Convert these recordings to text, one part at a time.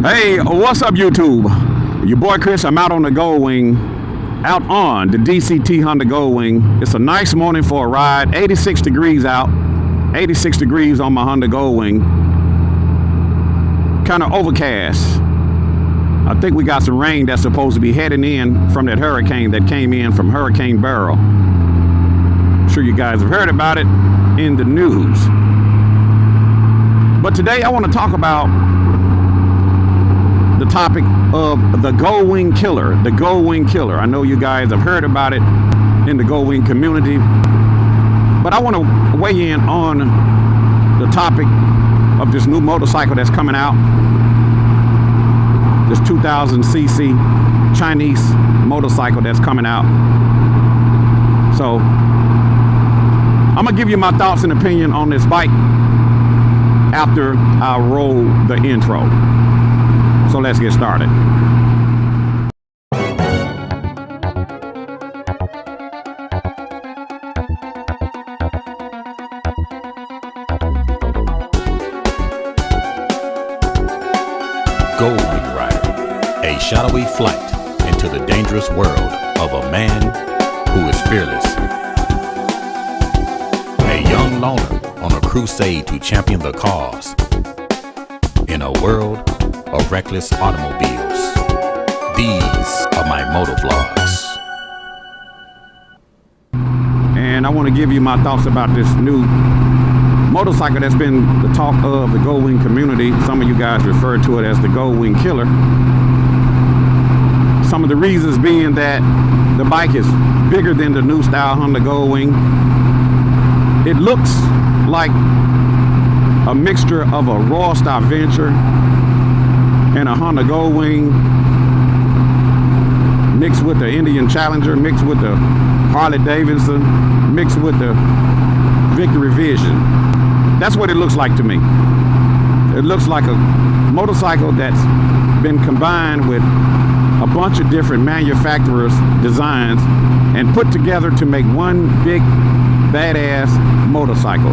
Hey, what's up YouTube? Your boy Chris, I'm out on the Goldwing, out on the DCT Honda Goldwing. It's a nice morning for a ride, 86 degrees out, 86 degrees on my Honda Goldwing. Kind of overcast. I think we got some rain that's supposed to be heading in from that hurricane that came in from Hurricane Beryl. I'm sure you guys have heard about it in the news. But today I want to talk about the topic of the Goldwing killer, the Goldwing killer. I know you guys have heard about it in the Goldwing community, but I want to weigh in on the topic of this new motorcycle that's coming out, this 2000cc Chinese motorcycle that's coming out. So I'm gonna give you my thoughts and opinion on this bike after I roll the intro. So let's get started. Goldwing Rider, a shadowy flight into the dangerous world of a man who is fearless. A young loner on a crusade to champion the cause in a world of reckless automobiles. These are my motovlogs. And I want to give you my thoughts about this new motorcycle that's been the talk of the Goldwing community. Some of you guys refer to it as the Goldwing killer. Some of the reasons being that the bike is bigger than the new style Honda Goldwing. It looks like a mixture of a raw style Venture and a Honda Goldwing mixed with the Indian Challenger, mixed with the Harley Davidson, mixed with the Victory Vision. That's what it looks like to me. It looks like a motorcycle that's been combined with a bunch of different manufacturers' designs and put together to make one big badass motorcycle.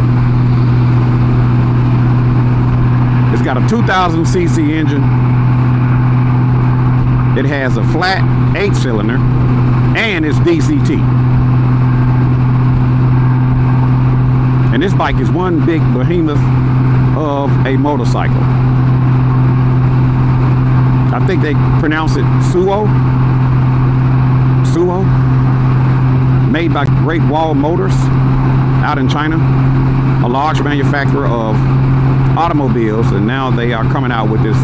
It's got a 2000cc engine. It has a flat 8-cylinder and it's DCT. And this bike is one big behemoth of a motorcycle. I think they pronounce it Souo. Souo. Made by Great Wall Motors out in China, a large manufacturer of automobiles, and now they are coming out with this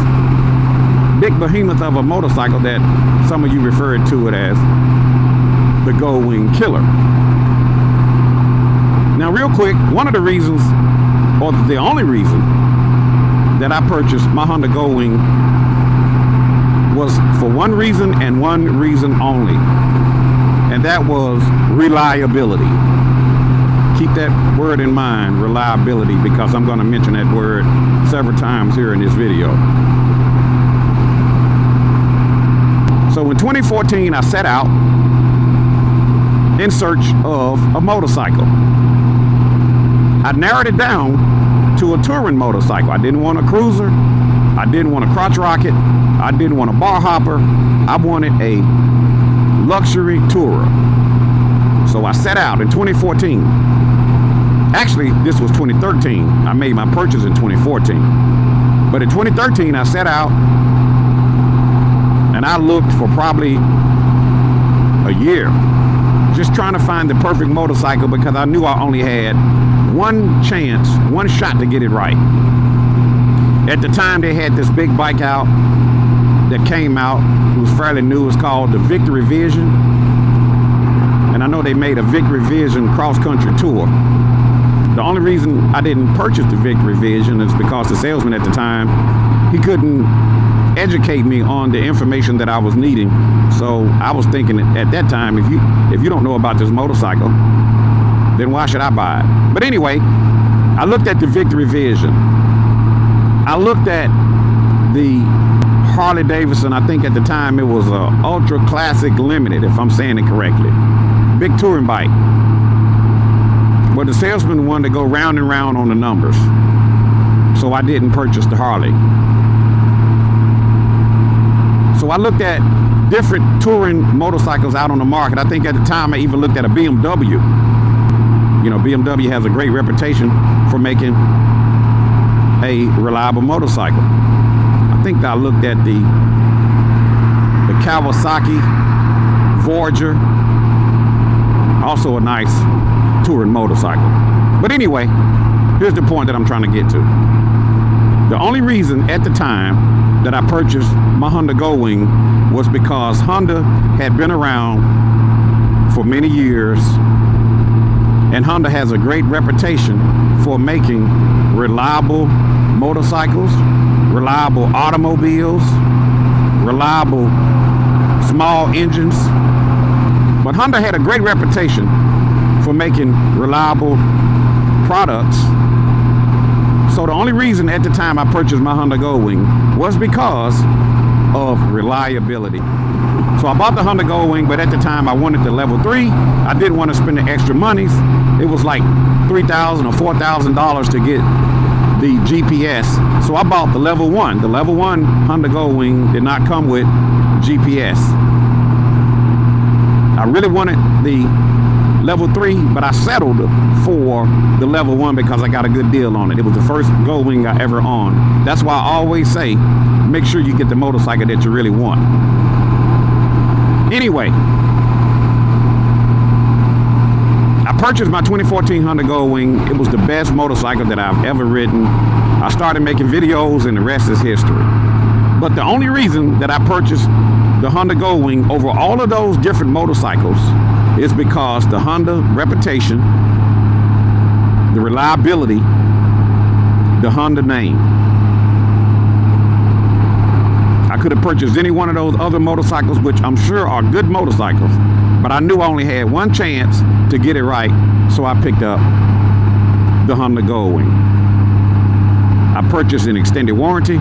big behemoth of a motorcycle that some of you referred to it as the Goldwing killer. Now real quick, one of the reasons, or the only reason that I purchased my Honda Goldwing was for one reason and one reason only, and that was reliability. Keep that word in mind, reliability, because I'm going to mention that word several times here in this video. So in 2014, I set out in search of a motorcycle. I narrowed it down to a touring motorcycle. I didn't want a cruiser. I didn't want a crotch rocket. I didn't want a bar hopper. I wanted a luxury tourer. So I set out in 2014. Actually, this was 2013. I made my purchase in 2014. But in 2013, I set out and I looked for probably a year, just trying to find the perfect motorcycle because I knew I only had one chance, one shot to get it right. At the time, they had this big bike out that came out. It was fairly new. It was called the Victory Vision. And I know they made a Victory Vision cross-country tour. The only reason I didn't purchase the Victory Vision is because the salesman at the time, he couldn't educate me on the information that I was needing. So I was thinking at that time, if you don't know about this motorcycle, then why should I buy it? But anyway, I looked at the Victory Vision. I looked at the Harley Davidson. I think at the time it was a Ultra Classic Limited, if I'm saying it correctly. Big touring bike. But the salesman wanted to go round and round on the numbers. So I didn't purchase the Harley. So I looked at different touring motorcycles out on the market. I think at the time I even looked at a BMW. You know, BMW has a great reputation for making a reliable motorcycle. I think I looked at the Kawasaki Voyager, also a nice touring motorcycle. But anyway, here's the point that I'm trying to get to. The only reason at the time that I purchased my Honda Goldwing was because Honda had been around for many years, and Honda has a great reputation for making reliable motorcycles, reliable automobiles, reliable small engines. But Honda had a great reputation for making reliable products. So the only reason at the time I purchased my Honda Goldwing was because of reliability. So I bought the Honda Goldwing, but at the time I wanted the level 3. I didn't want to spend the extra monies. It was like $3,000 or $4,000 to get the GPS. So I bought the level 1. The level 1 Honda Goldwing did not come with GPS. I really wanted the level 3, but I settled for the level 1 because I got a good deal on it. It was the first Goldwing I ever owned. That's why I always say, make sure you get the motorcycle that you really want. Anyway, I purchased my 2014 Honda Goldwing. It was the best motorcycle that I've ever ridden. I started making videos and the rest is history. But the only reason that I purchased the Honda Goldwing over all of those different motorcycles is because the Honda reputation, the reliability, the Honda name. I could have purchased any one of those other motorcycles, which I'm sure are good motorcycles, but I knew I only had one chance to get it right, so I picked up the Honda Goldwing. I purchased an extended warranty.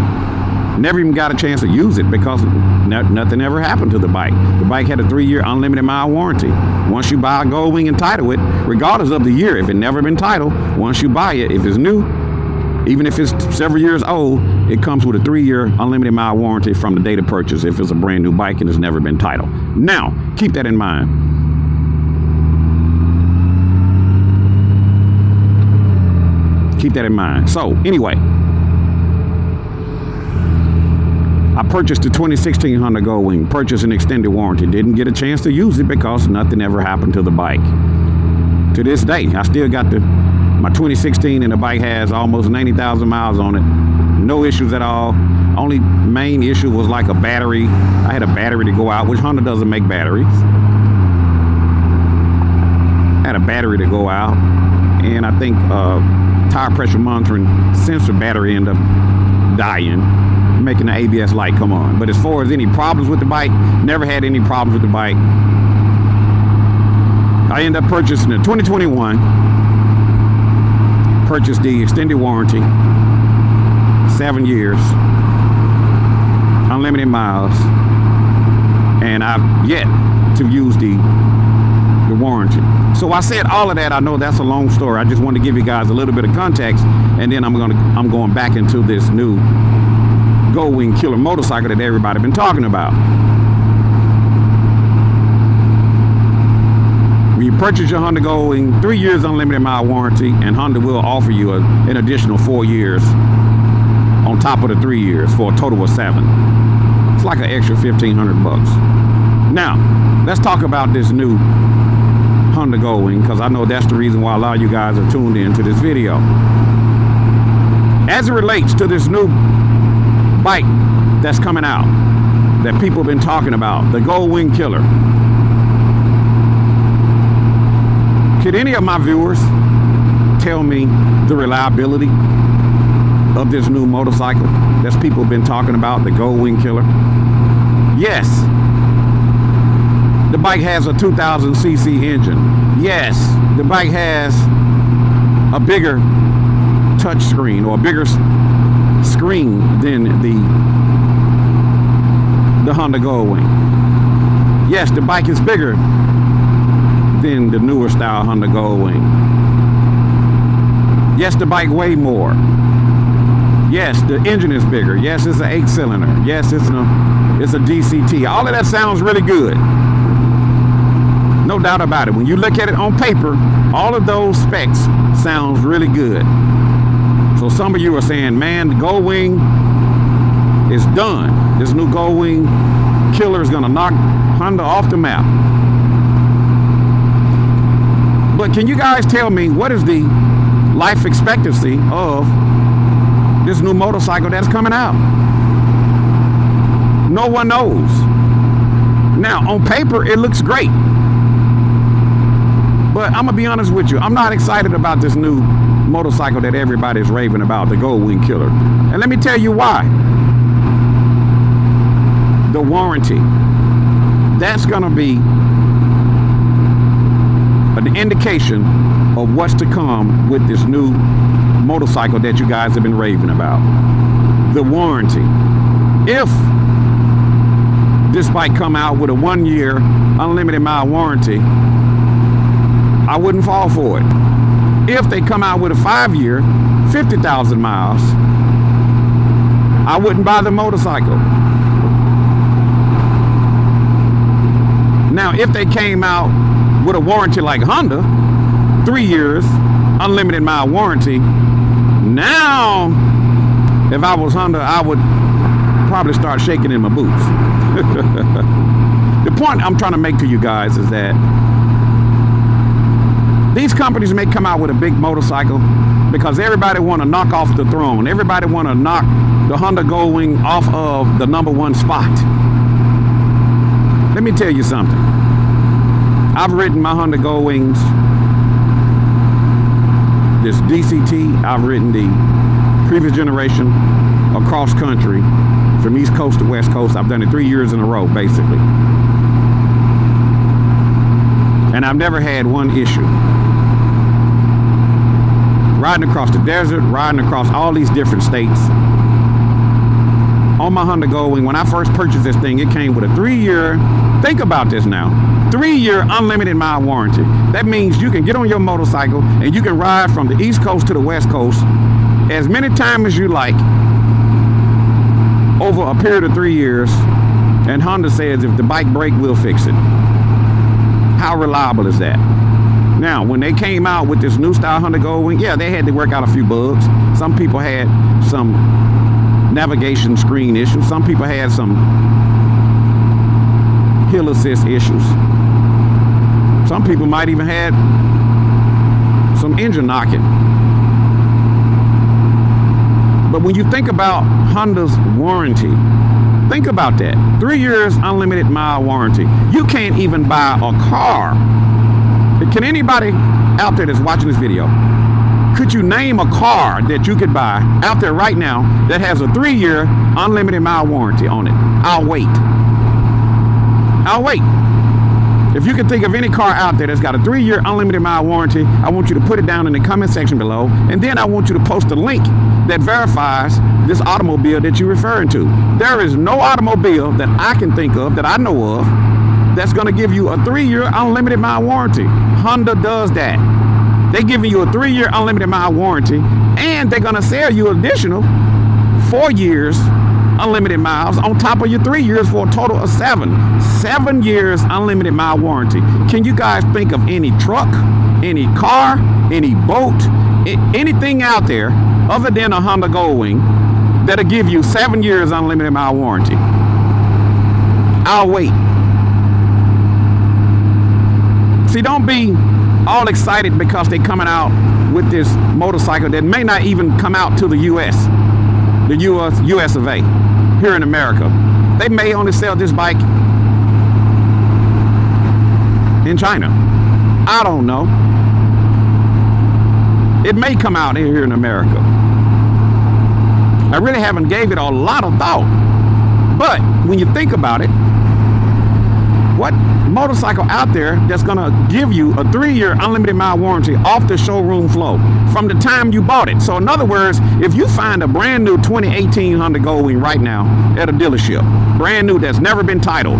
Never even got a chance to use it because nothing ever happened to the bike. The bike had a 3-year unlimited mile warranty. Once you buy a Goldwing and title it, regardless of the year, if it never been titled, once you buy it, if it's new, even if it's several years old, it comes with a 3-year unlimited mile warranty from the date of purchase if it's a brand new bike and it's never been titled. Now, keep that in mind. Keep that in mind. So, anyway, I purchased the 2016 Honda Goldwing, purchased an extended warranty. Didn't get a chance to use it because nothing ever happened to the bike. To this day, I still got my 2016 and the bike has almost 90,000 miles on it. No issues at all. Only main issue was like a battery. I had a battery to go out, which Honda doesn't make batteries. I had a battery to go out, and I think tire pressure monitoring sensor battery ended up dying, making the ABS light come on. But as far as any problems with the bike, never had any problems with the bike. I ended up purchasing the 2021, purchased the extended warranty, 7 years, unlimited miles, and I've yet to use the warranty. So I said all of that. I know that's a long story. I just want to give you guys a little bit of context, and then I'm going back into this new Goldwing killer motorcycle that everybody been talking about. When you purchase your Honda Goldwing, 3 years unlimited mile warranty, and Honda will offer you an additional 4 years on top of the 3 years for a total of 7. It's like an extra $1,500. Now, let's talk about this new Honda Goldwing, because I know that's the reason why a lot of you guys are tuned in to this video. As it relates to this new bike that's coming out that people have been talking about, the Goldwing Killer. Could any of my viewers tell me the reliability of this new motorcycle that people have been talking about, the Goldwing Killer? Yes, the bike has a 2000cc engine. Yes, the bike has a bigger touch screen, or a bigger screen than the Honda Goldwing. Yes, the bike is bigger than the newer style Honda Goldwing. Yes, the bike weighs more. Yes, the engine is bigger. Yes, it's an 8-cylinder. Yes, it's a DCT. All of that sounds really good. No doubt about it. When you look at it on paper, all of those specs sounds really good. So some of you are saying, man, the Goldwing is done. This new Goldwing killer is gonna knock Honda off the map. But can you guys tell me what is the life expectancy of this new motorcycle that's coming out? No one knows. Now, on paper, it looks great. But I'm gonna be honest with you, I'm not excited about this new motorcycle that everybody's raving about, the Goldwing killer. And let me tell you why. The warranty. That's gonna be an indication of what's to come with this new motorcycle that you guys have been raving about. The warranty. If this bike come out with a 1-year unlimited mile warranty, I wouldn't fall for it. If they come out with a 5-year, 50,000 miles, I wouldn't buy the motorcycle. Now, if they came out with a warranty like Honda, 3 years, unlimited mile warranty, now, if I was Honda, I would probably start shaking in my boots. The point I'm trying to make to you guys is that these companies may come out with a big motorcycle because everybody want to knock off the throne. Everybody want to knock the Honda Goldwing off of the #1 spot. Let me tell you something. I've ridden my Honda Goldwings, this DCT. I've ridden the previous generation across country from East Coast to West Coast. I've done it 3 years in a row, basically. And I've never had one issue. Riding across the desert, riding across all these different states. On my Honda Goldwing, when I first purchased this thing, it came with a 3-year, think about this now, 3-year unlimited mile warranty. That means you can get on your motorcycle and you can ride from the East Coast to the West Coast as many times as you like over a period of 3 years. And Honda says if the bike breaks, we'll fix it. How reliable is that? Now, when they came out with this new style Honda Goldwing, yeah, they had to work out a few bugs. Some people had some navigation screen issues. Some people had some hill assist issues. Some people might even had some engine knocking. But when you think about Honda's warranty, think about that. 3 years unlimited mile warranty. You can't even buy a car. Can anybody out there that's watching this video, could you name a car that you could buy out there right now that has a 3-year unlimited mile warranty on it? I'll wait. I'll wait. If you can think of any car out there that's got a 3-year unlimited mile warranty, I want you to put it down in the comment section below, and then I want you to post a link that verifies this automobile that you're referring to. There is no automobile that I can think of, that I know of, that's going to give you a 3-year unlimited mile warranty. Honda does that. They're giving you a 3-year unlimited mile warranty, and they're going to sell you additional 4 years unlimited miles on top of your 3 years for a total of 7 years unlimited mile warranty. Can you guys think of any truck, any car, any boat, anything out there other than a Honda Goldwing that'll give you 7 years unlimited mile warranty? I'll wait. See, don't be all excited because they're coming out with this motorcycle that may not even come out to the US, the US of A, here in America. They may only sell this bike in China. I don't know. It may come out here in America. I really haven't gave it a lot of thought. But when you think about it, what motorcycle out there that's gonna give you a 3-year unlimited mile warranty off the showroom floor from the time you bought it? So in other words, if you find a brand new 2018 Honda Goldwing right now at a dealership, brand new that's never been titled,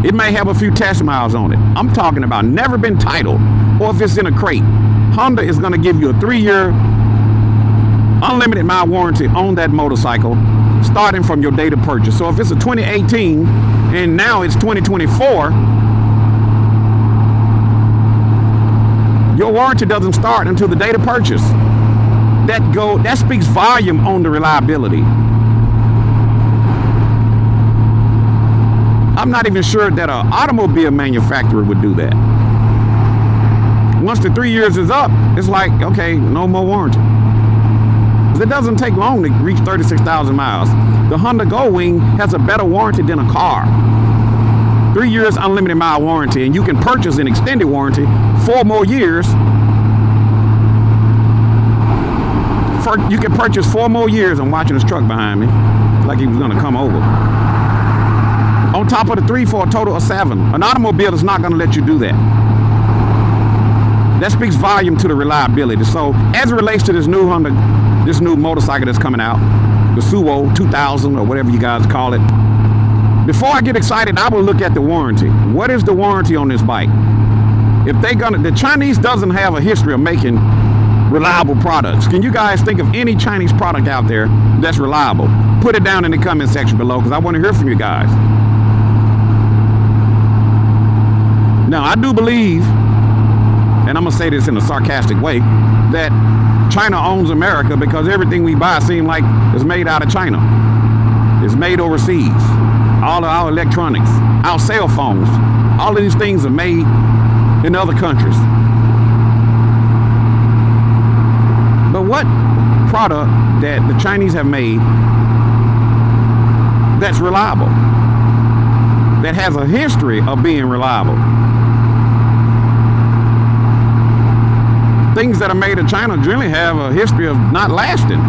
it may have a few test miles on it. I'm talking about never been titled, or if it's in a crate, Honda is gonna give you a 3-year unlimited mile warranty on that motorcycle, starting from your date of purchase. So if it's a 2018 and now it's 2024, your warranty doesn't start until the date of purchase. That speaks volume on the reliability. I'm not even sure that an automobile manufacturer would do that. Once the 3 years is up, it's like, okay, no more warranty. It doesn't take long to reach 36,000 miles. The Honda Goldwing has a better warranty than a car. 3 years unlimited mile warranty, and you can purchase an extended warranty 4 more years. You can purchase 4 more years. I'm watching this truck behind me, like he was gonna come over. On top of the 3 for a total of 7. An automobile is not gonna let you do that. That speaks volume to the reliability. So as it relates to this new motorcycle that's coming out, the Souo 2000 or whatever you guys call it, before I get excited, I will look at the warranty. What is the warranty on this bike? If the Chinese doesn't have a history of making reliable products. Can you guys think of any Chinese product out there that's reliable? Put it down in the comment section below, because I want to hear from you guys. Now, I do believe, and I'm gonna say this in a sarcastic way, that China owns America, because everything we buy seems like it's made out of China. It's made overseas. All of our electronics, our cell phones, all of these things are made in other countries. But what product that the Chinese have made that's reliable, that has a history of being reliable? Things that are made in China generally have a history of not lasting.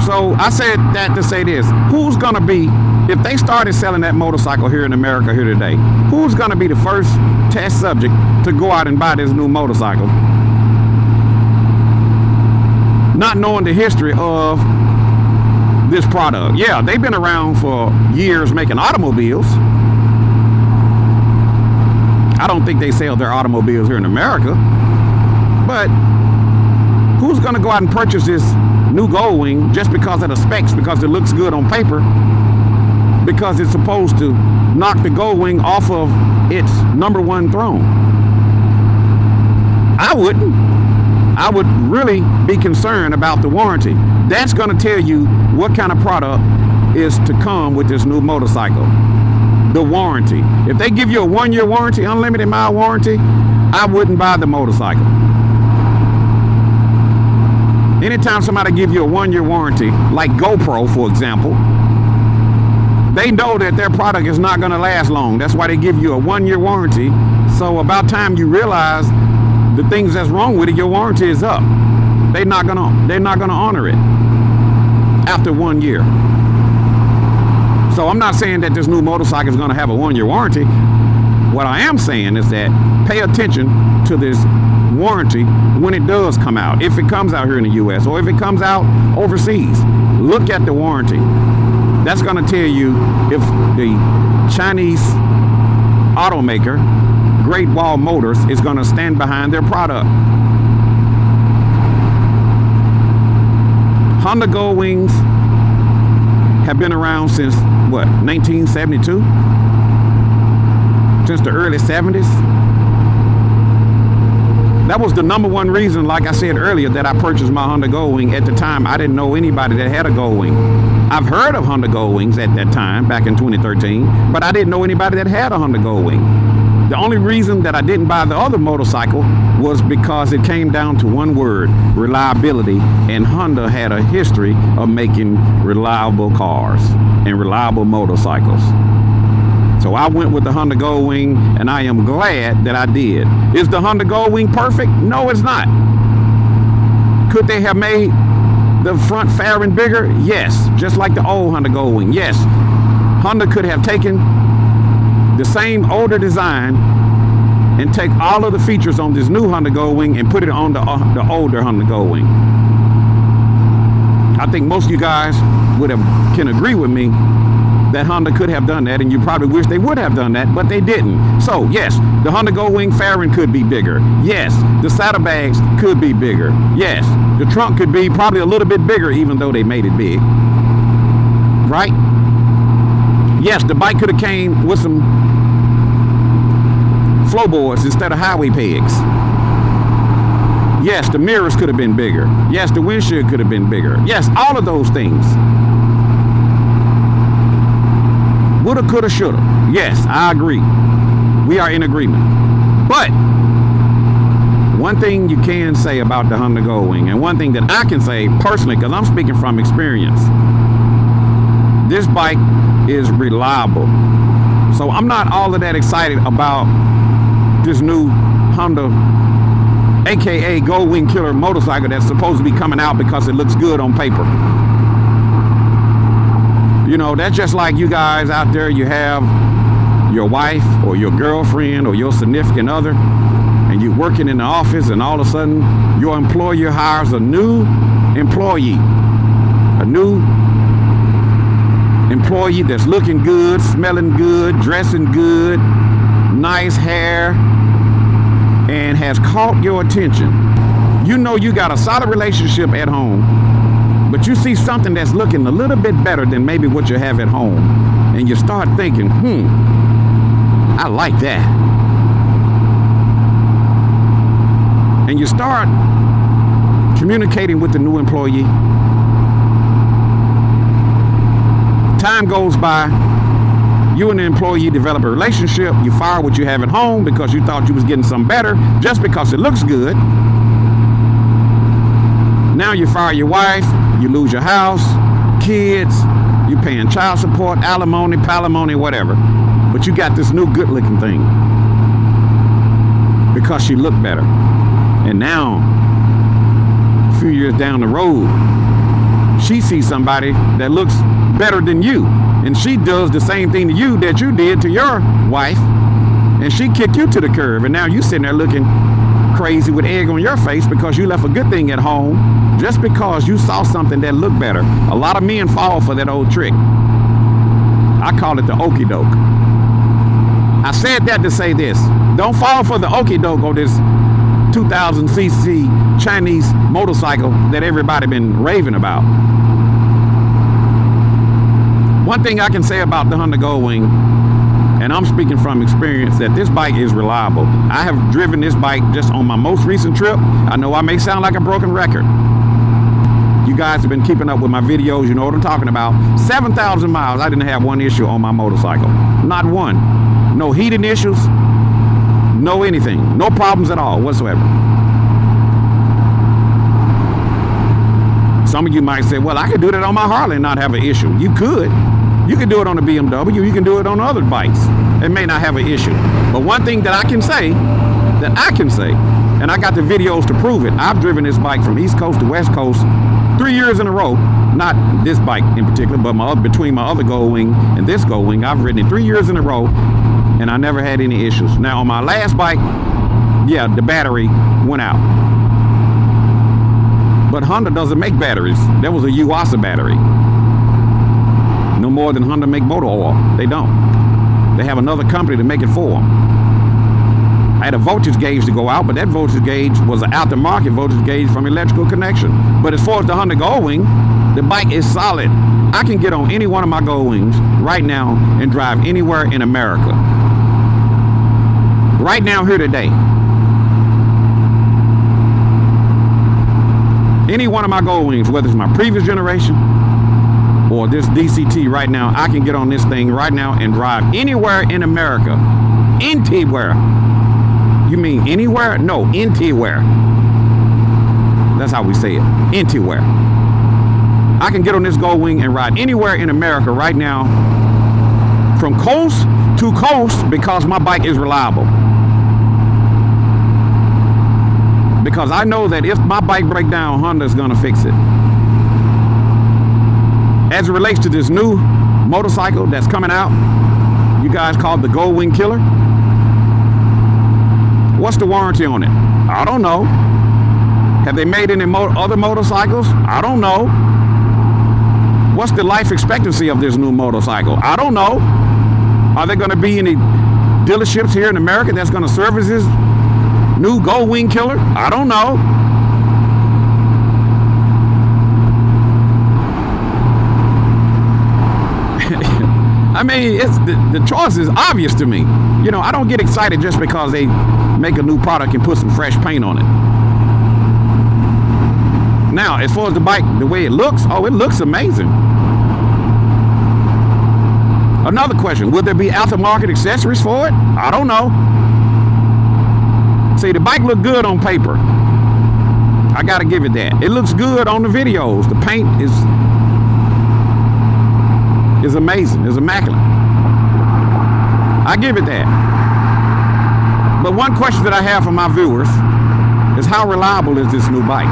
So I said that to say this: who's gonna be, if they started selling that motorcycle here in America here today, who's gonna be the first test subject to go out and buy this new motorcycle, not knowing the history of this product? Yeah, they've been around for years making automobiles. I don't think they sell their automobiles here in America, but who's gonna go out and purchase this new Goldwing just because of the specs, because it looks good on paper, because it's supposed to knock the Goldwing off of its #1 throne? I wouldn't. I would really be concerned about the warranty. That's gonna tell you what kind of product is to come with this new motorcycle. The warranty. If they give you a 1-year warranty, unlimited mile warranty, I wouldn't buy the motorcycle. Anytime somebody give you a 1-year warranty, like GoPro, for example, they know that their product is not gonna last long. That's why they give you a 1-year warranty. So about time you realize the things that's wrong with it, your warranty is up. They're not gonna honor it after 1 year. So I'm not saying that this new motorcycle is going to have a 1-year warranty. What I am saying is that pay attention to this warranty when it does come out. If it comes out here in the US or if it comes out overseas, look at the warranty. That's going to tell you if the Chinese automaker, Great Wall Motors, is going to stand behind their product. Honda Goldwings have been around since, what, 1972? Since the early 70s? That was the #1 reason, like I said earlier, that I purchased my Honda Goldwing. At the time, I didn't know anybody that had a Goldwing. I've heard of Honda Goldwings at that time, back in 2013, but I didn't know anybody that had a Honda Goldwing. The only reason that I didn't buy the other motorcycle was because it came down to one word: reliability. And Honda had a history of making reliable cars and reliable motorcycles. So I went with the Honda Goldwing, and I am glad that I did. Is the Honda Goldwing perfect? No, it's not. Could they have made the front fairing bigger? Yes, just like the old Honda Goldwing. Yes, Honda could have taken the same older design and take all of the features on this new Honda Goldwing and put it on the older Honda Goldwing. I think most of you guys can agree with me that Honda could have done that, and you probably wish they would have done that, but they didn't. So yes, the Honda Goldwing fairing could be bigger. Yes, the saddlebags could be bigger. Yes, the trunk could be probably a little bit bigger, even though they made it big. Right? Yes, the bike could have came with some floorboards instead of highway pegs. Yes, the mirrors could have been bigger. Yes, the windshield could have been bigger. Yes, all of those things. Woulda, coulda, shoulda. Yes, I agree. We are in agreement. But one thing you can say about the Honda Goldwing, and one thing that I can say personally, because I'm speaking from experience, this bike is reliable. So I'm not all of that excited about this new Honda, aka Goldwing Killer motorcycle that's supposed to be coming out because it looks good on paper. You know, that's just like you guys out there, you have your wife or your girlfriend or your significant other, and you're working in the office, and all of a sudden your employer hires a new employee. A new employee that's looking good, smelling good, dressing good, nice hair, and has caught your attention. You know you got a solid relationship at home, but you see something that's looking a little bit better than maybe what you have at home, and you start thinking, I like that. And you start communicating with the new employee. Time goes by, you and the employee develop a relationship, you fire what you have at home because you thought you was getting something better just because it looks good. Now you fire your wife, you lose your house, kids, you paying child support, alimony, palimony, whatever. But you got this new good looking thing because she looked better. And now, a few years down the road, she sees somebody that looks better than you, and she does the same thing to you that you did to your wife, and she kicked you to the curb, and now you sitting there looking crazy with egg on your face because you left a good thing at home just because you saw something that looked better. A lot of men fall for that old trick. I call it the okie doke. I said that to say this: don't fall for the okie doke on this 2000cc Chinese motorcycle that everybody been raving about. One thing I can say about the Honda Goldwing, and I'm speaking from experience, that this bike is reliable. I have driven this bike just on my most recent trip. I know I may sound like a broken record. You guys have been keeping up with my videos, you know what I'm talking about. 7,000 miles, I didn't have one issue on my motorcycle. Not one. No heating issues, no anything. No problems at all whatsoever. Some of you might say, well, I could do that on my Harley and not have an issue. You could. You can do it on a BMW. You can do it on other bikes. It may not have an issue. But one thing that I can say, and I got the videos to prove it. I've driven this bike from East Coast to West Coast 3 years in a row. Not this bike in particular, but between my other Goldwing and this Goldwing, I've ridden it 3 years in a row, and I never had any issues. Now on my last bike, yeah, the battery went out. But Honda doesn't make batteries. That was a Yuasa battery. No more than Honda make motor oil. They don't. They have another company to make it for them. I had a voltage gauge to go out, but that voltage gauge was an aftermarket voltage gauge from Electrical Connection. But as far as the Honda Goldwing, the bike is solid. I can get on any one of my Goldwings right now and drive anywhere in America. Right now, here today. Any one of my Goldwings, whether it's my previous generation or this DCT right now, I can get on this thing right now and drive anywhere in America. Anywhere. You mean anywhere? No, anywhere. That's how we say it. Anywhere. I can get on this Goldwing and ride anywhere in America right now, from coast to coast, because my bike is reliable. Because I know that if my bike breaks down, Honda's gonna fix it. As it relates to this new motorcycle that's coming out, you guys call it the Goldwing Killer. What's the warranty on it? I don't know. Have they made any other motorcycles? I don't know. What's the life expectancy of this new motorcycle? I don't know. Are there going to be any dealerships here in America that's going to service this new Goldwing killer? I don't know. I mean, it's the choice is obvious to me. You know, I don't get excited just because they make a new product and put some fresh paint on it. Now, as far as the bike, the way it looks, oh, it looks amazing. Another question, will there be aftermarket accessories for it? I don't know. See, the bike looked good on paper. I gotta give it that. It looks good on the videos. The paint is amazing, it's immaculate. I give it that. But one question that I have for my viewers is, how reliable is this new bike?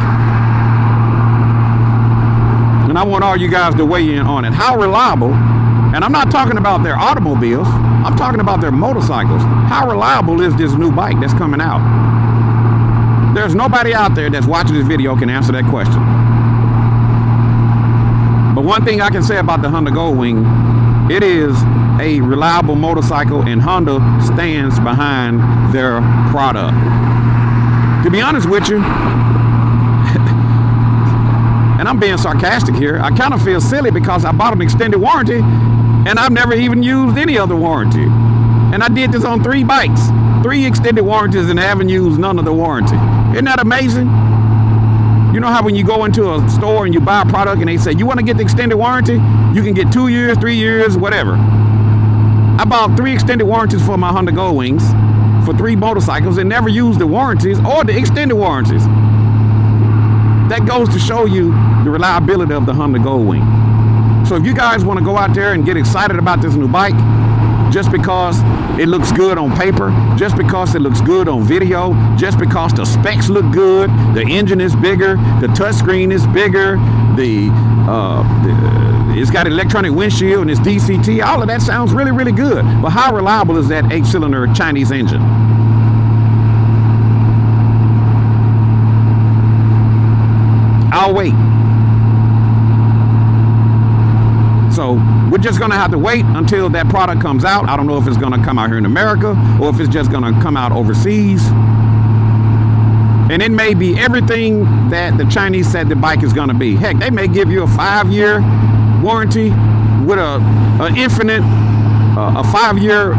And I want all you guys to weigh in on it. How reliable, and I'm not talking about their automobiles, I'm talking about their motorcycles. How reliable is this new bike that's coming out? There's nobody out there that's watching this video can answer that question. But one thing I can say about the Honda Goldwing, it is a reliable motorcycle, and Honda stands behind their product. To be honest with you, and I'm being sarcastic here, I kind of feel silly because I bought an extended warranty and I've never even used any other warranty. And I did this on 3 bikes, 3 extended warranties, and haven't used none of the warranty. Isn't that amazing? You know how when you go into a store and you buy a product and they say, you want to get the extended warranty? You can get 2 years, 3 years, whatever. I bought 3 extended warranties for my Honda Goldwings for 3 motorcycles and never used the warranties or the extended warranties. That goes to show you the reliability of the Honda Goldwing. So if you guys want to go out there and get excited about this new bike, just because it looks good on paper, just because it looks good on video, just because the specs look good, the engine is bigger, the touchscreen is bigger, it's got electronic windshield and it's DCT, all of that sounds really, really good. But how reliable is that 8-cylinder Chinese engine? I'll wait. So we're just gonna have to wait until that product comes out. I don't know if it's gonna come out here in America or if it's just gonna come out overseas. And it may be everything that the Chinese said the bike is gonna be. Heck, they may give you a 5-year warranty with a 5-year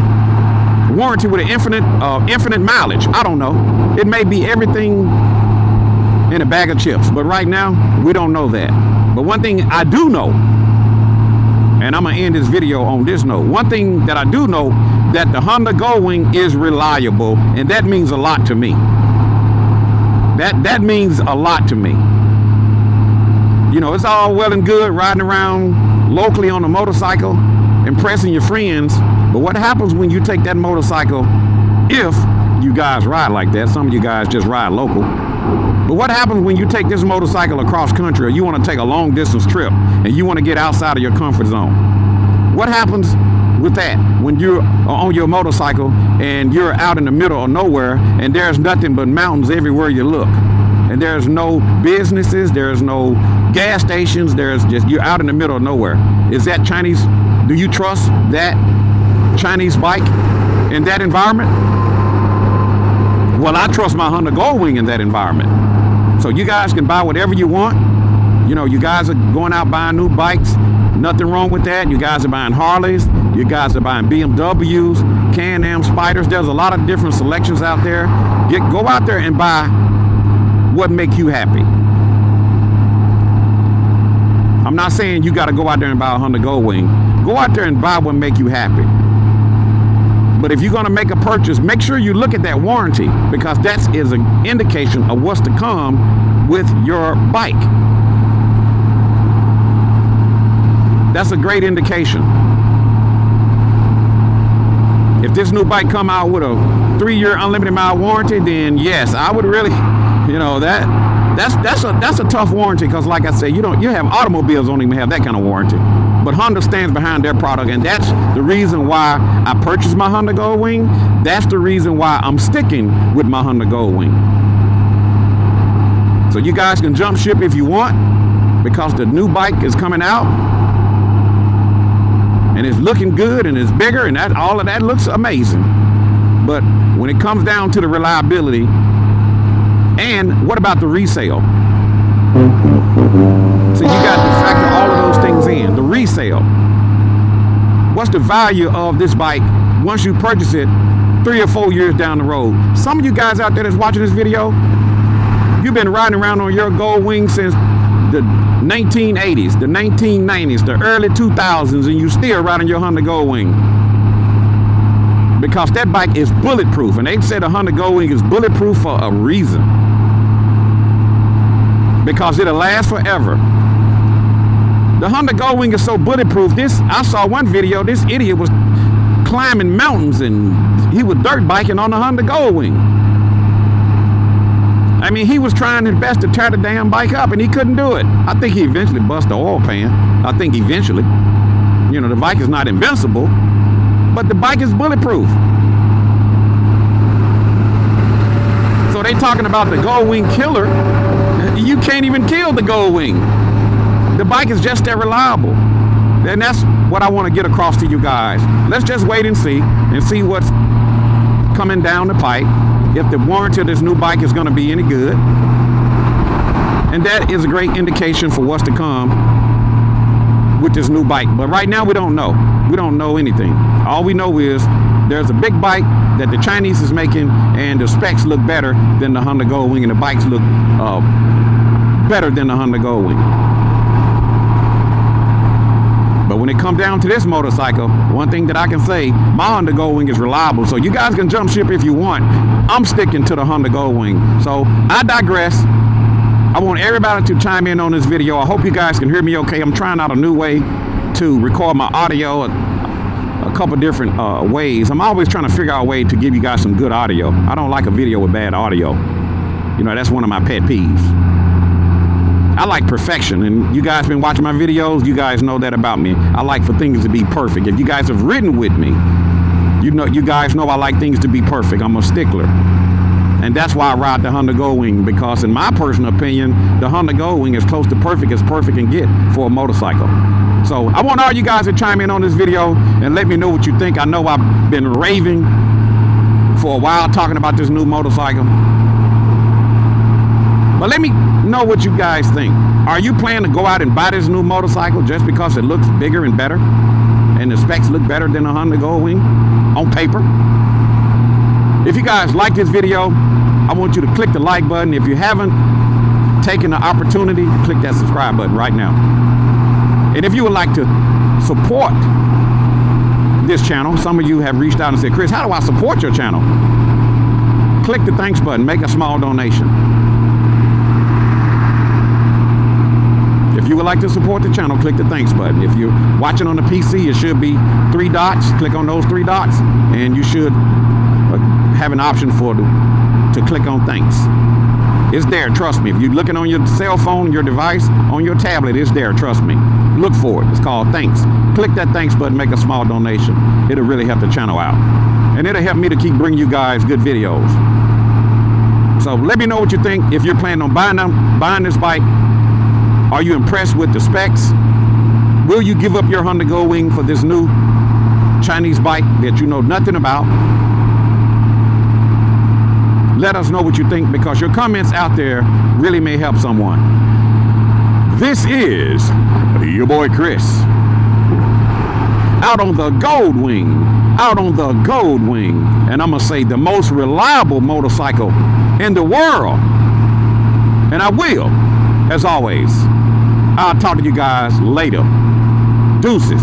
warranty with an infinite mileage. I don't know. It may be everything in a bag of chips, but right now we don't know that. But one thing I do know, and I'm gonna end this video on this note, one thing that I do know, that the Honda Goldwing is reliable, and that means a lot to me. That means a lot to me. You know, it's all well and good riding around locally on a motorcycle, impressing your friends, but what happens when you take that motorcycle, if you guys ride like that, some of you guys just ride local, but what happens when you take this motorcycle across country, or you want to take a long distance trip and you want to get outside of your comfort zone? What happens with that when you're on your motorcycle and you're out in the middle of nowhere and there's nothing but mountains everywhere you look, and there's no businesses, there's no gas stations, there's just, you're out in the middle of nowhere? Is that Chinese? Do you trust that Chinese bike in that environment? Well, I trust my Honda Goldwing in that environment. So you guys can buy whatever you want. You know, you guys are going out buying new bikes. Nothing wrong with that. You guys are buying Harleys. You guys are buying BMWs, Can-Am Spiders. There's a lot of different selections out there. Go out there and buy what makes you happy. I'm not saying you got to go out there and buy a Honda Goldwing. Go out there and buy what makes you happy. But if you're going to make a purchase, make sure you look at that warranty, because that is an indication of what's to come with your bike. That's a great indication. If this new bike come out with a 3-year unlimited mile warranty, then yes, I would really, you know, that's a tough warranty, because like I said, you have automobiles don't even have that kind of warranty. But Honda stands behind their product, and that's the reason why I purchased my Honda Goldwing. That's the reason why I'm sticking with my Honda Goldwing. So you guys can jump ship if you want, because the new bike is coming out. and it's looking good and it's bigger and that all of that looks amazing. But when it comes down to the reliability, and what about the resale? So you got to factor all of those things in. The resale. What's the value of this bike once you purchase it 3 or 4 years down the road? Some of you guys out there that's watching this video, you've been riding around on your Goldwing since the 1980s, the 1990s, the early 2000s, and you still riding your Honda Goldwing. Because that bike is bulletproof, and they said the Honda Goldwing is bulletproof for a reason. Because it'll last forever. The Honda Goldwing is so bulletproof. I saw one video, this idiot was climbing mountains and he was dirt biking on the Honda Goldwing. I mean, he was trying his best to tear the damn bike up and he couldn't do it. I think he eventually bust the oil pan. I think eventually. You know, the bike is not invincible, but the bike is bulletproof. So they talking about the Goldwing killer. You can't even kill the Goldwing. The bike is just that reliable. And that's what I want to get across to you guys. Let's just wait and see what's coming down the pipe, if the warranty of this new bike is going to be any good. And that is a great indication for what's to come with this new bike. But right now we don't know. We don't know anything. All we know is there's a big bike that the Chinese is making, and the specs look better than the Honda Goldwing, and the bikes look better than the Honda Goldwing. But when it comes down to this motorcycle, one thing that I can say, my Honda Goldwing is reliable. So you guys can jump ship if you want. I'm sticking to the Honda Goldwing. So I digress. I want everybody to chime in on this video. I hope you guys can hear me okay. I'm trying out a new way to record my audio, a couple different ways. I'm always trying to figure out a way to give you guys some good audio. I don't like a video with bad audio. You know, that's one of my pet peeves. I like perfection, and you guys been watching my videos, you guys know that about me. I like for things to be perfect. If you guys have ridden with me, you guys know I like things to be perfect. I'm a stickler. And that's why I ride the Honda Goldwing, because in my personal opinion, the Honda Goldwing is close to perfect as perfect can get for a motorcycle. So I want all you guys to chime in on this video and let me know what you think. I know I've been raving for a while talking about this new motorcycle. But let me know what you guys think. Are you planning to go out and buy this new motorcycle just because it looks bigger and better? And the specs look better than a Honda Goldwing on paper? If you guys like this video, I want you to click the like button. If you haven't taken the opportunity, click that subscribe button right now. And if you would like to support this channel, some of you have reached out and said, Chris, how do I support your channel? Click the thanks button, make a small donation. If you would like to support the channel, click the thanks button. If you're watching on the PC, it should be 3 dots. Click on those 3 dots, and you should have an option to click on thanks. It's there, trust me. If you're looking on your cell phone, your device, on your tablet, it's there, trust me. Look for it. It's called thanks. Click that thanks button, make a small donation. It'll really help the channel out. And it'll help me to keep bringing you guys good videos. So let me know what you think. If you're planning on buying this bike, are you impressed with the specs? Will you give up your Honda Goldwing for this new Chinese bike that you know nothing about? Let us know what you think, because your comments out there really may help someone. This is your boy Chris. Out on the Goldwing. Out on the Goldwing. And I'm going to say the most reliable motorcycle in the world. And I will, as always. I'll talk to you guys later. Deuces.